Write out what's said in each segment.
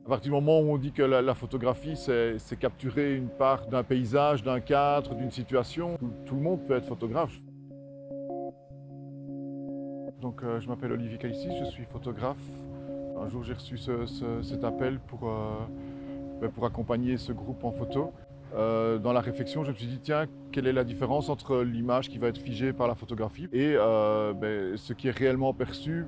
À partir du moment où on dit que la photographie, c'est capturer une part d'un paysage, d'un cadre, d'une situation, tout le monde peut être photographe. Donc, je m'appelle Olivier Caïssi, je suis photographe. Un jour, j'ai reçu cet appel pour accompagner ce groupe en photo. Dans la réflexion, je me suis dit, tiens, quelle est la différence entre l'image qui va être figée par la photographie et ce qui est réellement perçu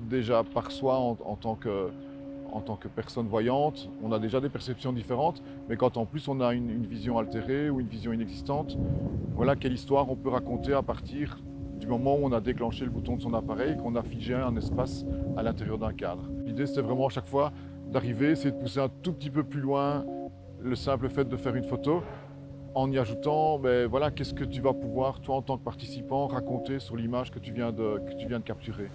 déjà par soi en tant que personne voyante. On a déjà des perceptions différentes, mais quand en plus on a une vision altérée ou une vision inexistante, voilà quelle histoire on peut raconter à partir du moment où on a déclenché le bouton de son appareil et qu'on a figé un espace à l'intérieur d'un cadre. L'idée, c'était vraiment à chaque fois d'arriver, c'est de pousser un tout petit peu plus loin le simple fait de faire une photo en y ajoutant, voilà, qu'est-ce que tu vas pouvoir, toi en tant que participant, raconter sur l'image que tu viens de capturer.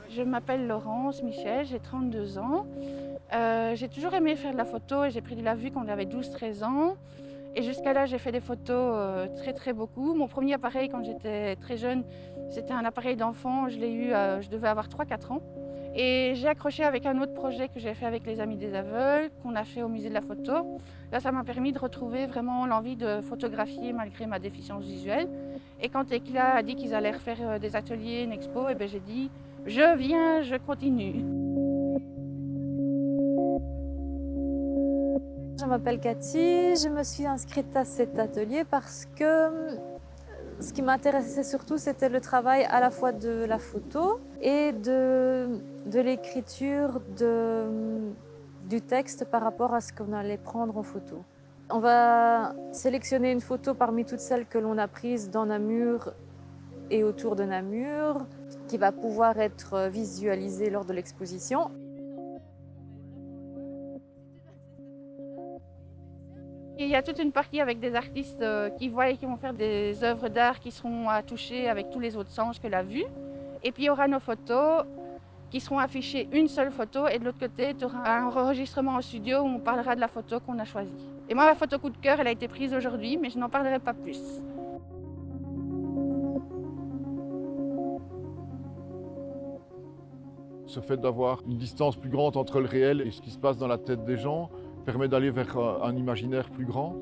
Je m'appelle Laurence Michel, j'ai 32 ans. J'ai toujours aimé faire de la photo et j'ai pris de la vue quand j'avais 12-13 ans. Et jusqu'à là, j'ai fait des photos très beaucoup. Mon premier appareil quand j'étais très jeune, c'était un appareil d'enfant. Je l'ai eu, je devais avoir 3-4 ans. Et j'ai accroché avec un autre projet que j'ai fait avec les Amis des Aveugles, qu'on a fait au musée de la photo. Là, ça m'a permis de retrouver vraiment l'envie de photographier malgré ma déficience visuelle. Et quand Eclat a dit qu'ils allaient refaire des ateliers, une expo, et j'ai dit « je viens, je continue ». Je m'appelle Cathy, je me suis inscrite à cet atelier parce que ce qui m'intéressait surtout, c'était le travail à la fois de la photo et de l'écriture du texte par rapport à ce qu'on allait prendre en photo. On va sélectionner une photo parmi toutes celles que l'on a prises dans Namur et autour de Namur, qui va pouvoir être visualisée lors de l'exposition. Il y a toute une partie avec des artistes qui voient et qui vont faire des œuvres d'art qui seront à toucher avec tous les autres sens que la vue. Et puis il y aura nos photos qui seront affichées une seule photo et de l'autre côté, tu auras un enregistrement en studio où on parlera de la photo qu'on a choisie. Et moi, ma photo coup de cœur, elle a été prise aujourd'hui, mais je n'en parlerai pas plus. Ce fait d'avoir une distance plus grande entre le réel et ce qui se passe dans la tête des gens permet d'aller vers un imaginaire plus grand.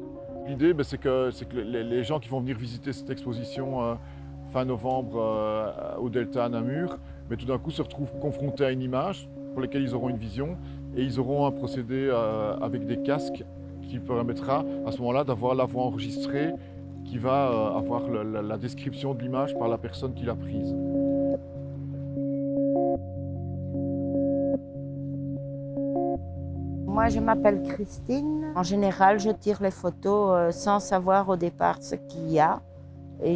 L'idée, c'est que les gens qui vont venir visiter cette exposition fin novembre au Delta à Namur, mais tout d'un coup se retrouvent confrontés à une image pour laquelle ils auront une vision et ils auront un procédé avec des casques qui permettra à ce moment-là d'avoir la voix enregistrée qui va avoir la description de l'image par la personne qui l'a prise. Moi, je m'appelle Christine. En général, je tire les photos sans savoir au départ ce qu'il y a. Et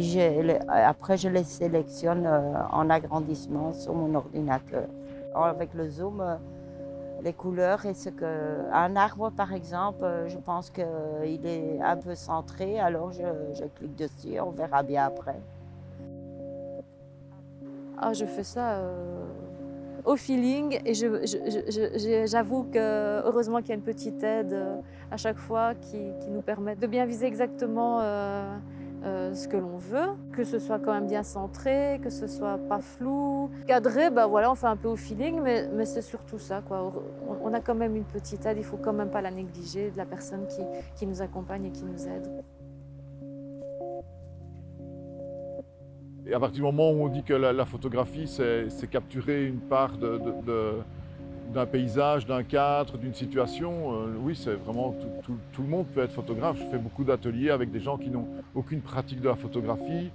après, je les sélectionne en agrandissement sur mon ordinateur. Avec le zoom, les couleurs et un arbre, par exemple, je pense qu'il est un peu centré, alors je clique dessus, on verra bien après. Ah, je fais ça au feeling et j'avoue que heureusement qu'il y a une petite aide à chaque fois qui nous permet de bien viser exactement ce que l'on veut, que ce soit quand même bien centré, que ce soit pas flou. Cadré, voilà, on fait un peu au feeling, mais c'est surtout ça, quoi. On a quand même une petite aide, il faut quand même pas la négliger, de la personne qui nous accompagne et qui nous aide. Et à partir du moment où on dit que la photographie, c'est capturer une part d'un paysage, d'un cadre, d'une situation, oui, c'est vraiment tout le monde peut être photographe. Je fais beaucoup d'ateliers avec des gens qui n'ont aucune pratique de la photographie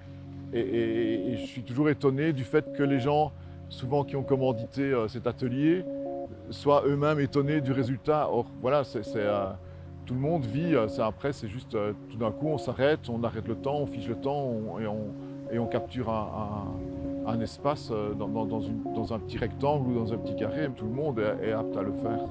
et je suis toujours étonné du fait que les gens, souvent qui ont commandité cet atelier, soient eux-mêmes étonnés du résultat. Or, voilà, tout le monde vit, après, c'est juste tout d'un coup, on s'arrête, on arrête le temps, on fige le temps et on capture un espace dans un petit rectangle ou dans un petit carré. Tout le monde est apte à le faire.